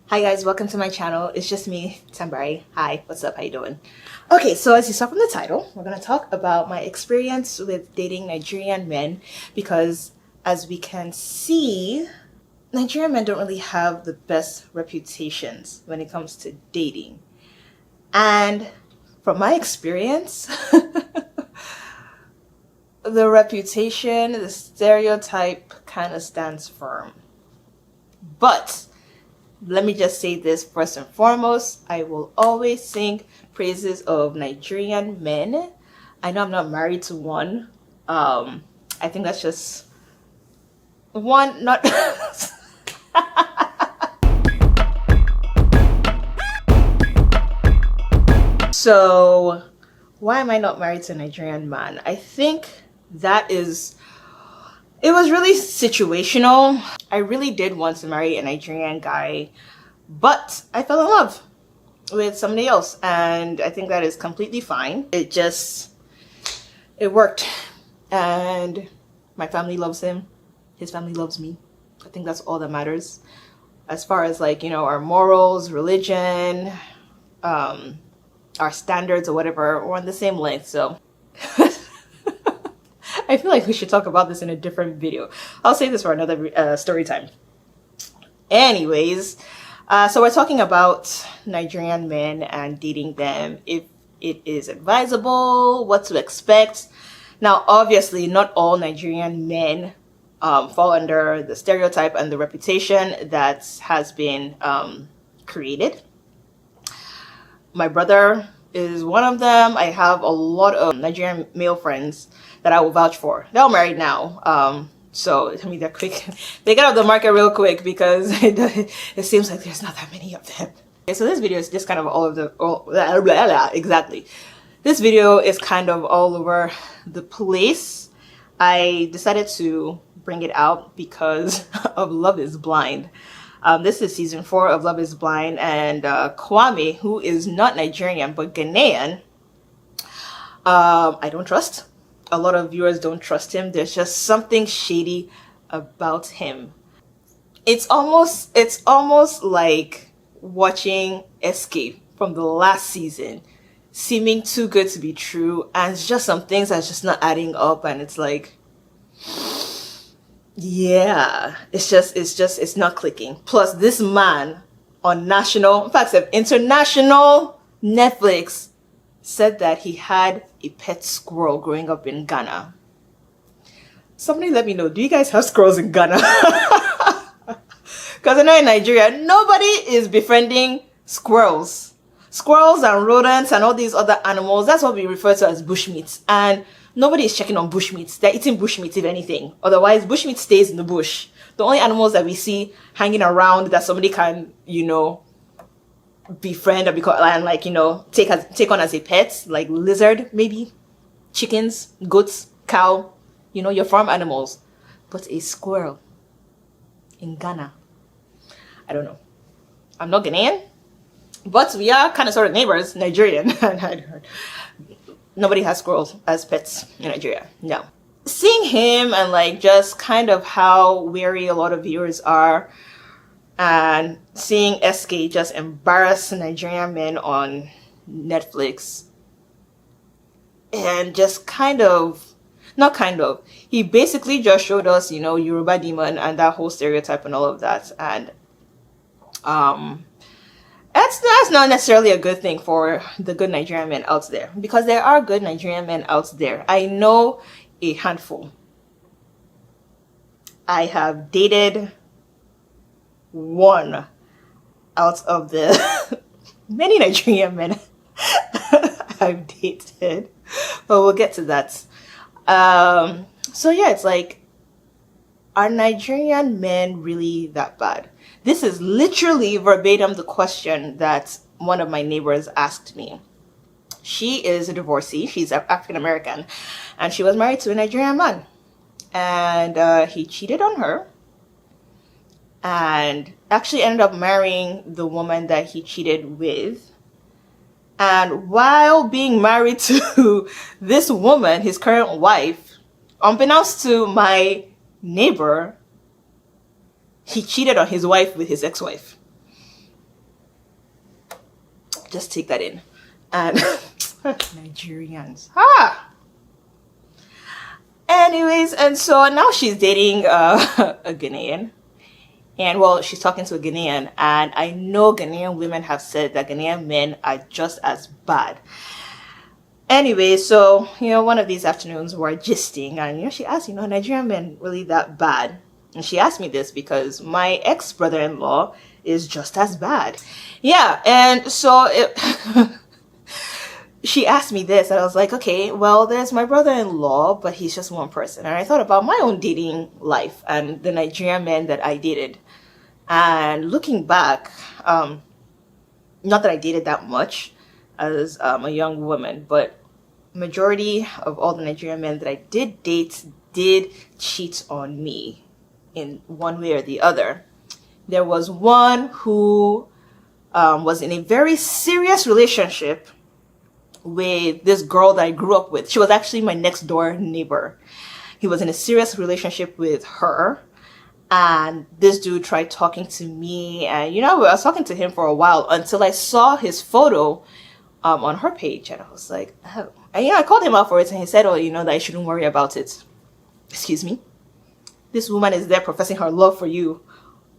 Hi guys, welcome to my channel. It's just me, Tambari. Hi, what's up? How you doing? Okay, so as you saw from the title, we're going to talk about my experience with dating Nigerian men because as we can see, Nigerian men don't really have the best reputations when it comes to dating. And from my experience, the reputation, the stereotype kind of stands firm. But let me just say this first and foremost, I will always sing praises of Nigerian men. I know I'm not married to one. I think that's just one, not... So, why am I not married to a Nigerian man? I think that is... It was really situational. I really did want to marry a Nigerian guy, but I fell in love with somebody else, and I think that is completely fine. It worked, and my family loves him. His family loves me. I think that's all that matters. As far as our morals, religion, our standards or whatever, we're on the same length, so... I feel like we should talk about this in a different video. I'll save this for another story time. Anyways, so we're talking about Nigerian men and dating them, if it is advisable, what to expect. Now, obviously, not all Nigerian men fall under the stereotype and the reputation that has been created. My brother is one of them. I have a lot of Nigerian male friends that I will vouch for. They're all married now. So, I mean, they're quick. They get off the market real quick because it seems like there's not that many of them. Okay, so this video is just kind of exactly. This video is kind of all over the place. I decided to bring it out because of Love is Blind. This is season 4 of Love is Blind, and Kwame, who is not Nigerian but Ghanaian, I don't trust. A lot of viewers don't trust him. There's just something shady about him. It's almost like watching Escape from the last season, seeming too good to be true, and it's just some things that's just not adding up, and it's like, yeah, it's not clicking. Plus, this man on national, in fact, international Netflix said that he had a pet squirrel growing up in Ghana. Somebody let me know, do you guys have squirrels in Ghana? Because I know in Nigeria, nobody is befriending squirrels. Squirrels and rodents and all these other animals, that's what we refer to as bushmeat. And nobody is checking on bushmeat. They're eating bushmeat, if anything. Otherwise, bushmeat stays in the bush. The only animals that we see hanging around that somebody can, befriend or take on as a pet, like lizard, maybe, chickens, goats, cow, your farm animals. But a squirrel in Ghana, I don't know. I'm not Ghanaian, but we are kind of sort of neighbors, Nigerian. Nobody has squirrels as pets in Nigeria. No. Seeing him and just kind of how wary a lot of viewers are, and seeing SK just embarrass Nigerian men on Netflix, and just he basically just showed us, Yoruba demon and that whole stereotype and all of that, and that's not necessarily a good thing for the good Nigerian men out there, because there are good Nigerian men out there. I know a handful. I have dated one out of the many Nigerian men I've dated, but we'll get to that. So yeah, it's like, are Nigerian men really that bad? This is literally verbatim the question that one of my neighbors asked me. She is a divorcee. She's African American, and she was married to a Nigerian man, and he cheated on her, and actually ended up marrying the woman that he cheated with. And while being married to this woman, his current wife, unbeknownst to my neighbor, he cheated on his wife with his ex-wife. Just take that in. And Nigerians. Ah. Anyways, and so now she's dating a Ghanaian. And well, she's talking to a Ghanaian, and I know Ghanaian women have said that Ghanaian men are just as bad. Anyway, so, one of these afternoons we're gisting, and, she asked, Nigerian men really that bad? And she asked me this because my ex-brother-in-law is just as bad. Yeah, and so she asked me this, and I was like, okay, well, there's my brother-in-law, but he's just one person. And I thought about my own dating life and the Nigerian men that I dated. And looking back, not that I dated that much as a young woman, but majority of all the Nigerian men that I did date did cheat on me in one way or the other. There was one who was in a very serious relationship with this girl that I grew up with. She was actually my next door neighbor. He was in a serious relationship with her. And this dude tried talking to me, and I was talking to him for a while until I saw his photo on her page, and I was like, oh. And I called him out for it, and he said, oh, that I shouldn't worry about it. Excuse me? This woman is there professing her love for you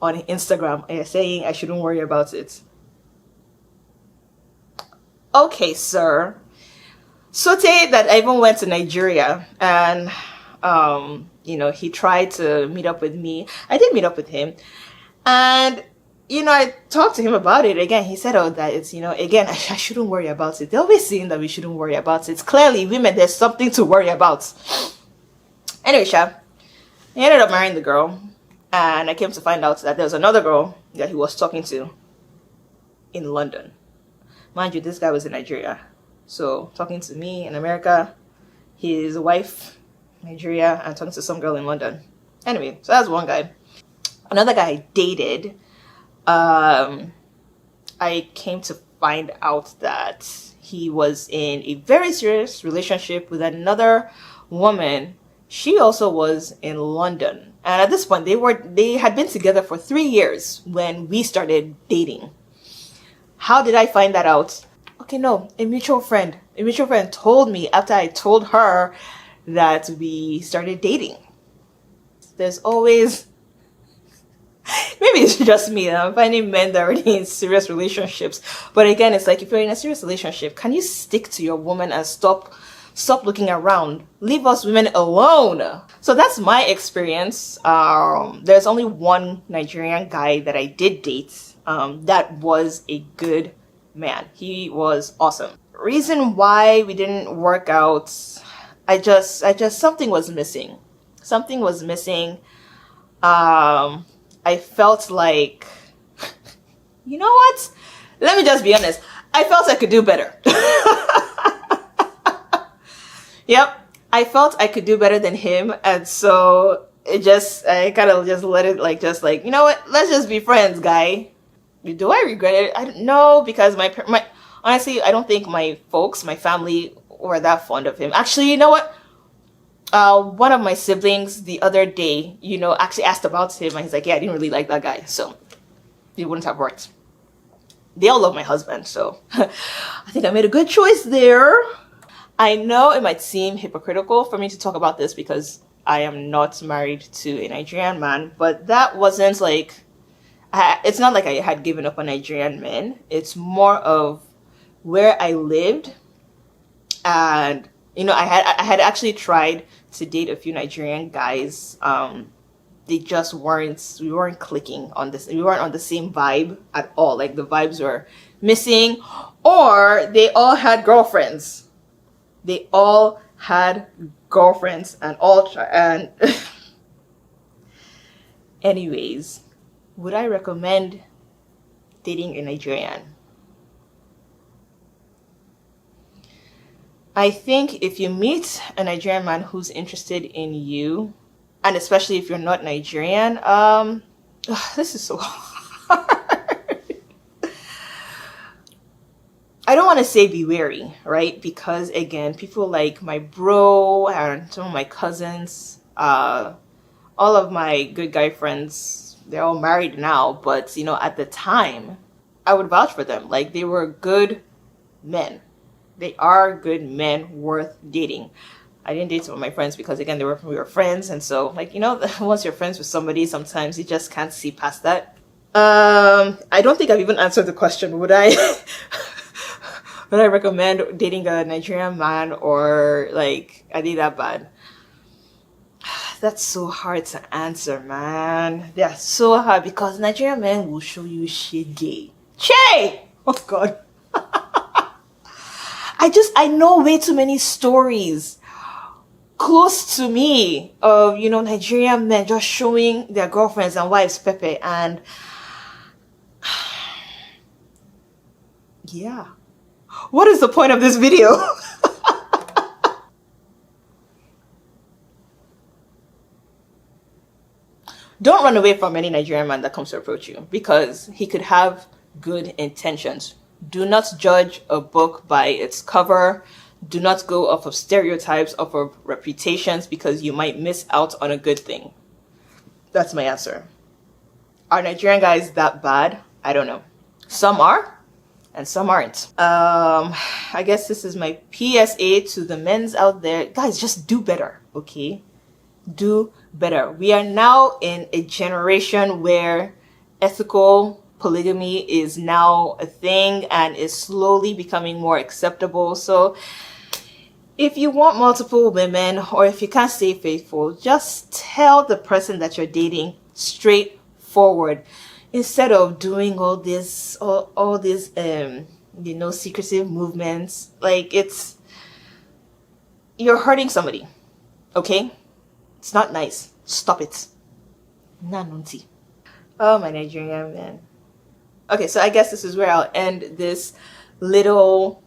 on Instagram, and you're saying I shouldn't worry about it. Okay, sir. So say that I even went to Nigeria, and he tried to meet up with me. I did meet up with him. And, I talked to him about it. Again, he said, oh, that it's, again, I shouldn't worry about it. They're always saying that we shouldn't worry about it. Clearly, women, there's something to worry about. Anyway, he ended up marrying the girl. And I came to find out that there was another girl that he was talking to in London. Mind you, this guy was in Nigeria. So, talking to me in America, his wife Nigeria, and talking to some girl in London. Anyway, so that's one guy. Another guy I dated, I came to find out that he was in a very serious relationship with another woman. She also was in London. And at this point, they had been together for 3 years when we started dating. How did I find that out? Okay, no, a mutual friend told me after I told her that we started dating. There's always, maybe it's just me, I'm finding men that are already in serious relationships. But again, it's like, if you're in a serious relationship, can you stick to your woman and stop looking around? Leave us women alone. So that's my experience. There's only one Nigerian guy that I did date that was a good man. He was awesome. Reason why we didn't work out, I just something was missing. Something was missing. I felt like, you know what? Let me just be honest. I felt I could do better. Yep. I felt I could do better than him. And so I kind of just let it you know what? Let's just be friends, guy. Do I regret it? I don't know, because my honestly, I don't think my family were that fond of him. Actually, you know what? One of my siblings the other day, actually asked about him, and he's like, yeah, I didn't really like that guy, so it wouldn't have worked. They all love my husband, so I think I made a good choice there. I know it might seem hypocritical for me to talk about this because I am not married to a Nigerian man, but that wasn't like, it's not like I had given up on Nigerian men. It's more of where I lived, and I had actually tried to date a few Nigerian guys. They just we weren't clicking on this. We weren't on the same vibe at all. Like, the vibes were missing, or they all had girlfriends. And anyways, would I recommend dating a Nigerian? I think if you meet a Nigerian man who's interested in you, and especially if you're not Nigerian, this is so hard. I don't want to say be wary, right? Because again, people like my bro and some of my cousins, all of my good guy friends, they're all married now. But at the time, I would vouch for them. Like, they were good men. They are good men worth dating. I didn't date some of my friends because, again, we were friends. And so, like, you know, once you're friends with somebody, sometimes you just can't see past that. I don't think I've even answered the question. Would I would I recommend dating a Nigerian man, or like, are they that bad? That's so hard to answer, man. They're so hard because Nigerian men will show you shit gay. Che! Oh God. I know way too many stories close to me of, you know, Nigerian men just showing their girlfriends and wives pepe, and yeah. What is the point of this video? Don't run away from any Nigerian man that comes to approach you, because he could have good intentions. Do not judge a book by its cover. Do not go off of stereotypes, off of reputations, because you might miss out on a good thing. That's my answer. Are Nigerian guys that bad? I don't know. Some are, and some aren't. I guess this is my PSA to the men's out there. Guys, just do better, okay? Do better. We are now in a generation where ethical polygamy is now a thing and is slowly becoming more acceptable. So if you want multiple women, or if you can't stay faithful, just tell the person that you're dating straightforward, instead of doing all these you know, secretive movements. Like, you're hurting somebody, okay? It's not nice. Stop it. Nanunti. Oh, my Nigerian man. Okay, so I guess this is where I'll end this little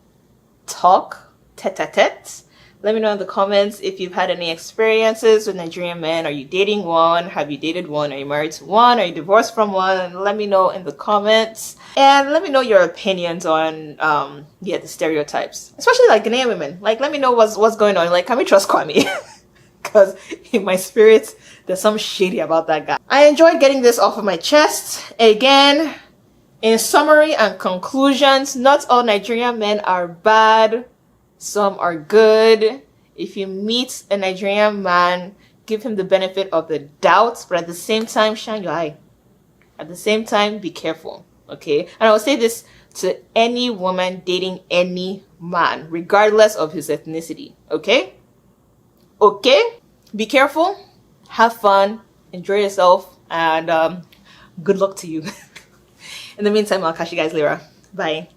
talk, tete-a-tete. Let me know in the comments if you've had any experiences with Nigerian men. Are you dating one? Have you dated one? Are you married to one? Are you divorced from one? Let me know in the comments. And let me know your opinions on the stereotypes. Especially like Ghanaian women. Like, let me know what's going on. Like, can we trust Kwame? Because in my spirit, there's some shady about that guy. I enjoyed getting this off of my chest. Again, in summary and conclusions, not all Nigerian men are bad. Some are good. If you meet a Nigerian man, give him the benefit of the doubt, but at the same time, shine your eye. At the same time, be careful, okay? And I will say this to any woman dating any man, regardless of his ethnicity, okay? Okay? Be careful, have fun, enjoy yourself, and good luck to you. In the meantime, I'll catch you guys later. Bye.